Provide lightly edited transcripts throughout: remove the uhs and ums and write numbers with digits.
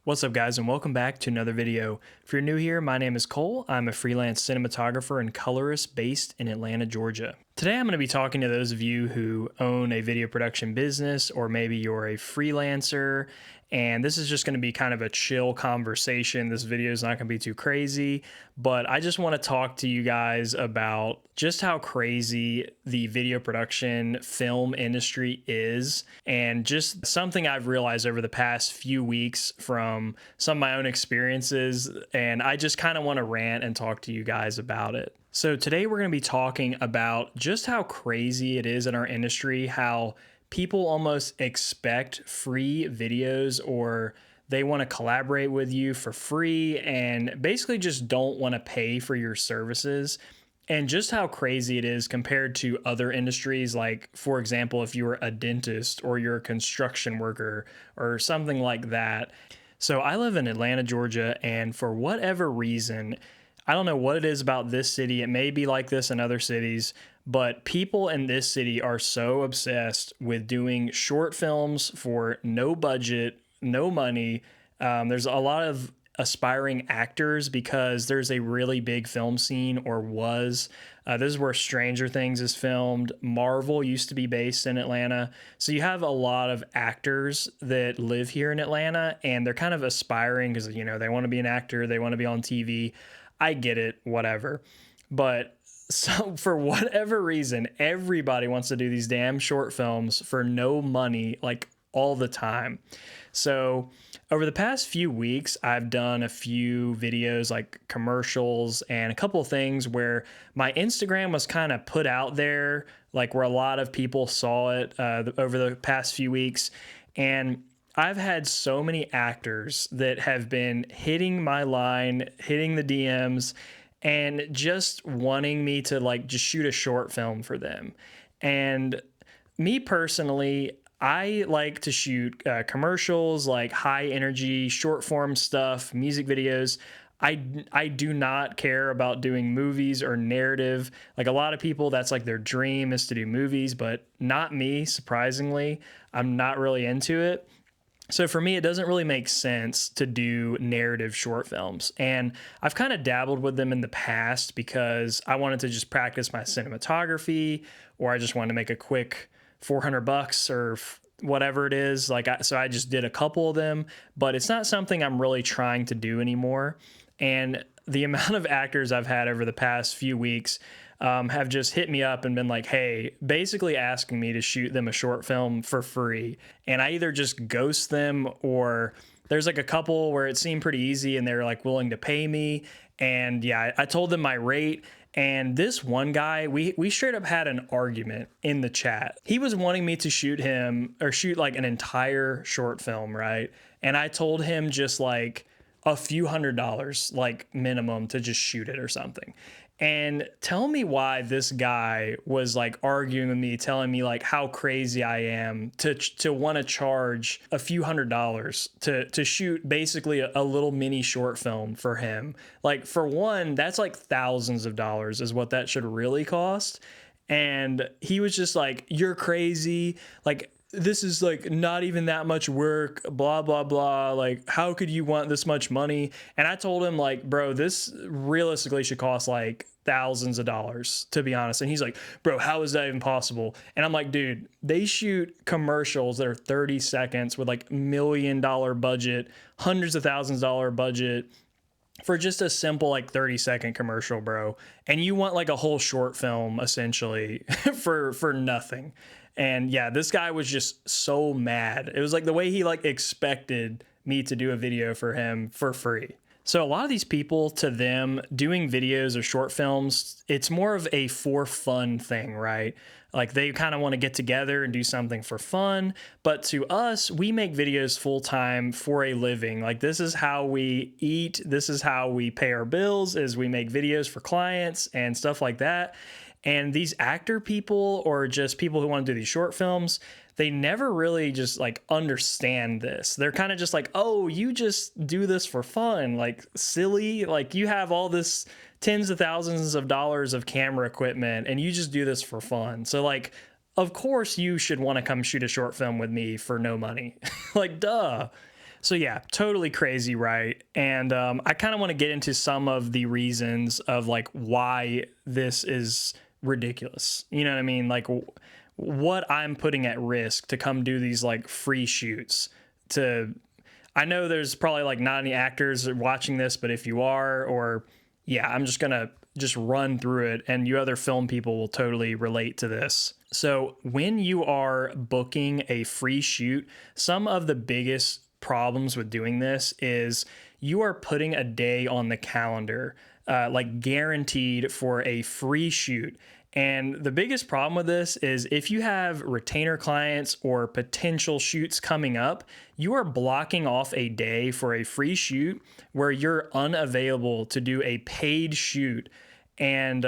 What's up, guys, and welcome back to another video. If you're new here, my name is Cole. I'm a freelance cinematographer and colorist based in Atlanta, Georgia. Today I'm going to be talking to those of you who own a video production business, or maybe you're a freelancer, and this is just going to be kind of a chill conversation. This video is not going to be too crazy, but I just want to talk to you guys about just how crazy the video production film industry is, and just something I've realized over the past few weeks from some of my own experiences, and I just kind of want to rant and talk to you guys about it. So today we're going to be talking about just how crazy it is in our industry, how people almost expect free videos, or they want to collaborate with you for free and basically just don't want to pay for your services. And just how crazy it is compared to other industries. Like, for example, if you were a dentist or you're a construction worker or something like that. So I live in Atlanta, Georgia, and for whatever reason, I don't know what it is about this city. It may be like this in other cities, but people in this city are so obsessed with doing short films for no budget, no money. There's a lot of aspiring actors because there's a really big film scene, or was. This is where Stranger Things is filmed. Marvel used to be based in Atlanta. So you have a lot of actors that live here in Atlanta, and they're kind of aspiring because, you know, they want to be an actor, they want to be on TV. I get it, whatever. But so for whatever reason, everybody wants to do these damn short films for no money, like all the time. So over the past few weeks, I've done a few videos, like commercials and a couple of things where my Instagram was kind of put out there, like where a lot of people saw it over the past few weeks. And I've had so many actors that have been hitting my line, hitting the DMs, and just wanting me to like just shoot a short film for them. And me personally, I like to shoot commercials, like high energy, short form stuff, music videos. I do not care about doing movies or narrative. Like a lot of people, that's like their dream is to do movies, but not me, surprisingly. I'm not really into it. So for me, it doesn't really make sense to do narrative short films. And I've kind of dabbled with them in the past because I wanted to just practice my cinematography, or I just wanted to make a quick $400 or whatever it is. So I just did a couple of them, but it's not something I'm really trying to do anymore. And the amount of actors I've had over the past few weeks have just hit me up and been like, hey, basically asking me to shoot them a short film for free. And I either just ghost them, or there's like a couple where it seemed pretty easy and they're like willing to pay me. And yeah, I told them my rate. And this one guy, we straight up had an argument in the chat. He was wanting me to shoot like an entire short film, right? And I told him just like a few $100s, like minimum, to just shoot it or something. And tell me why this guy was like arguing with me, telling me like how crazy I am to want to charge a few $100s to shoot basically a little mini short film for him. Like, for one, that's like thousands of dollars is what that should really cost. And he was just like, you're crazy. Like, this is like not even that much work, blah, blah, blah. Like, how could you want this much money? And I told him like, bro, this realistically should cost like thousands of dollars, to be honest. And he's like, bro, how is that even possible? And I'm like, dude, they shoot commercials that are 30 seconds with like $1 million budget, hundreds of thousands of dollar budget for just a simple like 30-second commercial, bro. And you want like a whole short film essentially for nothing. And yeah, this guy was just so mad. It was like the way he like expected me to do a video for him for free. So a lot of these people, to them, doing videos or short films, it's more of a for fun thing, right? Like they kind of want to get together and do something for fun. But to us, we make videos full time for a living. Like, this is how we eat. This is how we pay our bills, is we make videos for clients and stuff like that. And these actor people, or just people who want to do these short films, they never really just like understand this. They're kind of just like, oh, you just do this for fun, like silly, like you have all this tens of thousands of dollars of camera equipment and you just do this for fun. So like, of course you should want to come shoot a short film with me for no money. Like, duh. So yeah, totally crazy, right? And I kind of want to get into some of the reasons of like why this is ridiculous. You know what I mean? Like what I'm putting at risk to come do these like free shoots. To I know there's probably like not any actors watching this, but if you are, or yeah, I'm just gonna just run through it, and you other film people will totally relate to this. So when you are booking a free shoot, some of the biggest problems with doing this is you are putting a day on the calendar, like guaranteed for a free shoot. And the biggest problem with this is if you have retainer clients or potential shoots coming up, you are blocking off a day for a free shoot where you're unavailable to do a paid shoot. And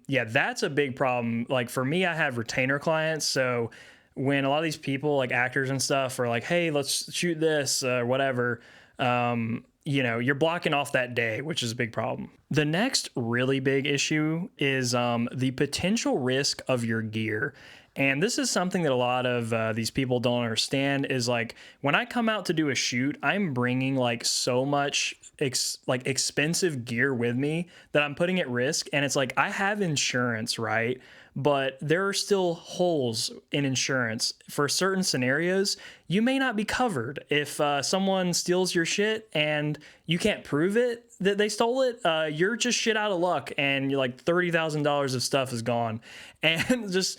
yeah, that's a big problem. Like for me, I have retainer clients. So when a lot of these people, like actors and stuff, are like, hey, let's shoot this, whatever, you're blocking off that day, which is a big problem. The next really big issue is the potential risk of your gear. And this is something that a lot of these people don't understand is like when I come out to do a shoot, I'm bringing like so much expensive gear with me that I'm putting at risk. And it's like I have insurance, right? But there are still holes in insurance. For certain scenarios, you may not be covered. If someone steals your shit and you can't prove it that they stole it, you're just shit out of luck and you're like $30,000 of stuff is gone. And just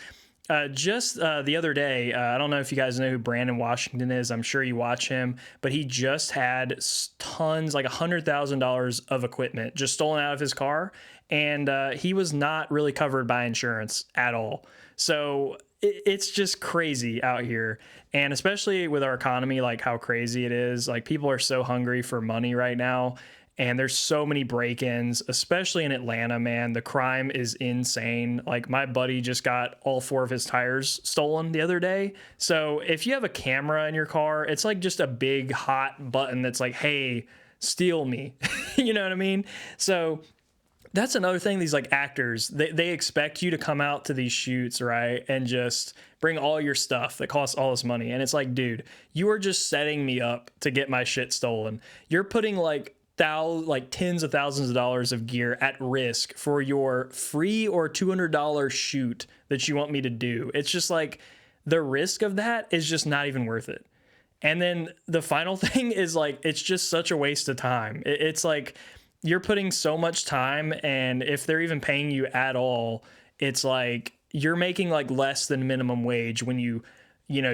the other day, I don't know if you guys know who Brandon Washington is. I'm sure you watch him, but he just had tons, like $100,000 of equipment just stolen out of his car, and he was not really covered by insurance at all. So it's just crazy out here, and especially with our economy, like how crazy it is. Like people are so hungry for money right now. And there's so many break-ins, especially in Atlanta, man. The crime is insane. Like my buddy just got all 4 of his tires stolen the other day. So if you have a camera in your car, it's like just a big hot button that's like, hey, steal me. You know what I mean? So that's another thing. These like actors, they expect you to come out to these shoots, right? And just bring all your stuff that costs all this money. And it's like, dude, you are just setting me up to get my shit stolen. You're putting like tens of thousands of dollars of gear at risk for your free or $200 shoot that you want me to do. It's just like the risk of that is just not even worth it. And then the final thing is like, it's just such a waste of time. It's like you're putting so much time, and if they're even paying you at all, it's like you're making like less than minimum wage when you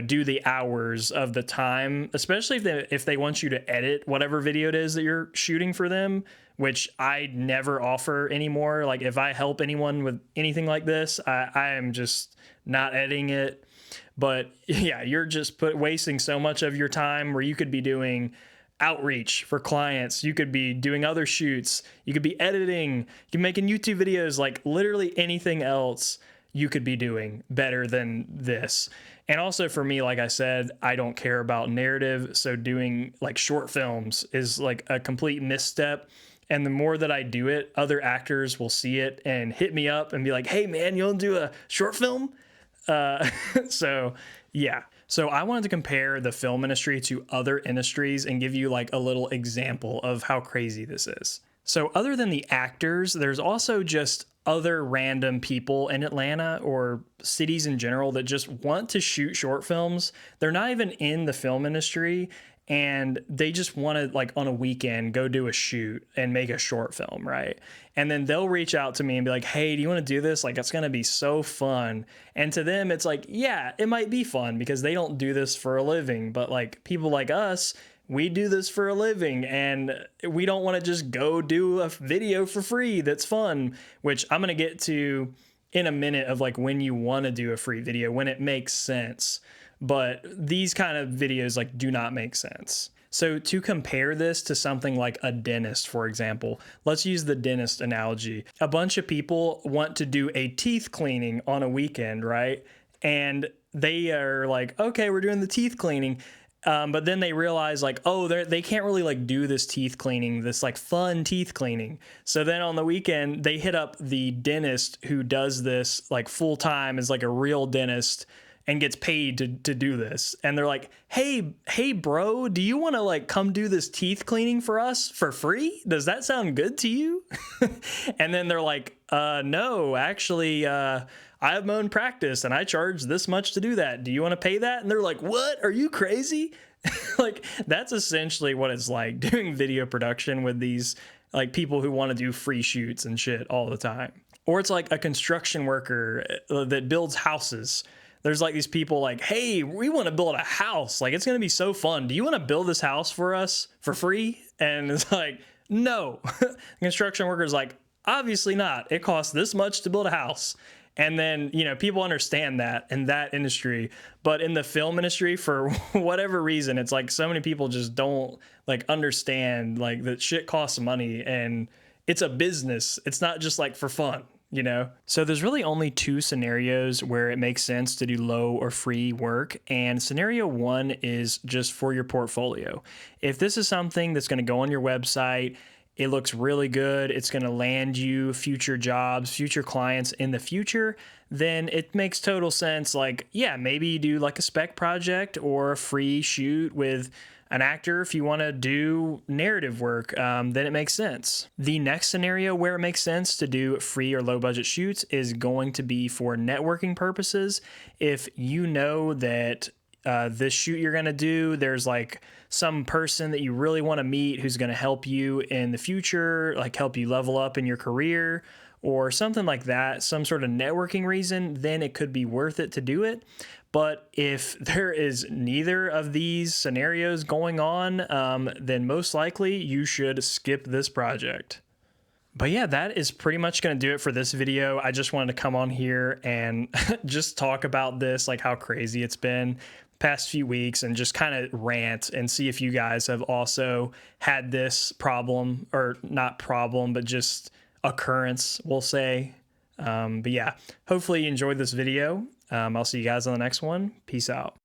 do the hours of the time, especially if they want you to edit whatever video it is that you're shooting for them, which I never offer anymore. Like if I help anyone with anything like this, I am just not editing it. But yeah, you're just wasting so much of your time where you could be doing outreach for clients. You could be doing other shoots. You could be editing. You can be making YouTube videos, like literally anything else you could be doing better than this. And also for me, like I said, I don't care about narrative. So doing like short films is like a complete misstep. And the more that I do it, other actors will see it and hit me up and be like, hey man, you want to do a short film? So yeah. So I wanted to compare the film industry to other industries and give you like a little example of how crazy this is. So other than the actors, there's also just other random people in Atlanta or cities in general that just want to shoot short films. They're not even in the film industry, and they just want to like on a weekend go do a shoot and make a short film, right? And then they'll reach out to me and be like, hey, do you want to do this? Like, it's going to be so fun. And to them, it's like, yeah, it might be fun because they don't do this for a living. But like people like us, we do this for a living, and we don't want to just go do a video for free that's fun, which I'm going to get to in a minute of like when you want to do a free video, when it makes sense. But these kind of videos like do not make sense. So to compare this to something like a dentist, for example, let's use the dentist analogy. A bunch of people want to do a teeth cleaning on a weekend, right? And they are like, okay, we're doing the teeth cleaning. But then they realize like, oh, they can't really like do this teeth cleaning, this like fun teeth cleaning. So then on the weekend, they hit up the dentist who does this like full time as like a real dentist. and gets paid to do this. And they're like, hey bro, do you want to like come do this teeth cleaning for us for free? Does that sound good to you? And then they're like, no, actually, I have my own practice and I charge this much to do that. Do you want to pay that? And they're like, what? Are you crazy? Like, that's essentially what it's like doing video production with these like people who want to do free shoots and shit all the time. Or it's like a construction worker that builds houses. There's like these people like, hey, we want to build a house. Like, it's going to be so fun. Do you want to build this house for us for free? And it's like, no. The construction worker's like, obviously not. It costs this much to build a house. And then, you know, people understand that in that industry. But in the film industry, for whatever reason, it's like so many people just don't like understand like that shit costs money and it's a business. It's not just like for fun, you know? So there's really only two scenarios where it makes sense to do low or free work. And scenario one is just for your portfolio. If this is something that's going to go on your website, it looks really good, it's going to land you future jobs, future clients in the future, then it makes total sense. Like, yeah, maybe you do like a spec project or a free shoot with an actor. If you want to do narrative work, then it makes sense. The next scenario where it makes sense to do free or low budget shoots is going to be for networking purposes. If you know that this shoot you're going to do, there's like some person that you really want to meet who's going to help you in the future, like help you level up in your career or something like that, some sort of networking reason, then it could be worth it to do it. But if there is neither of these scenarios going on, then most likely you should skip this project. But yeah, that is pretty much going to do it for this video. I just wanted to come on here and just talk about this, like how crazy it's been past few weeks, and just kind of rant and see if you guys have also had this problem, or not problem, but just occurrence, we'll say. But yeah, hopefully you enjoyed this video. I'll see you guys on the next one. Peace out.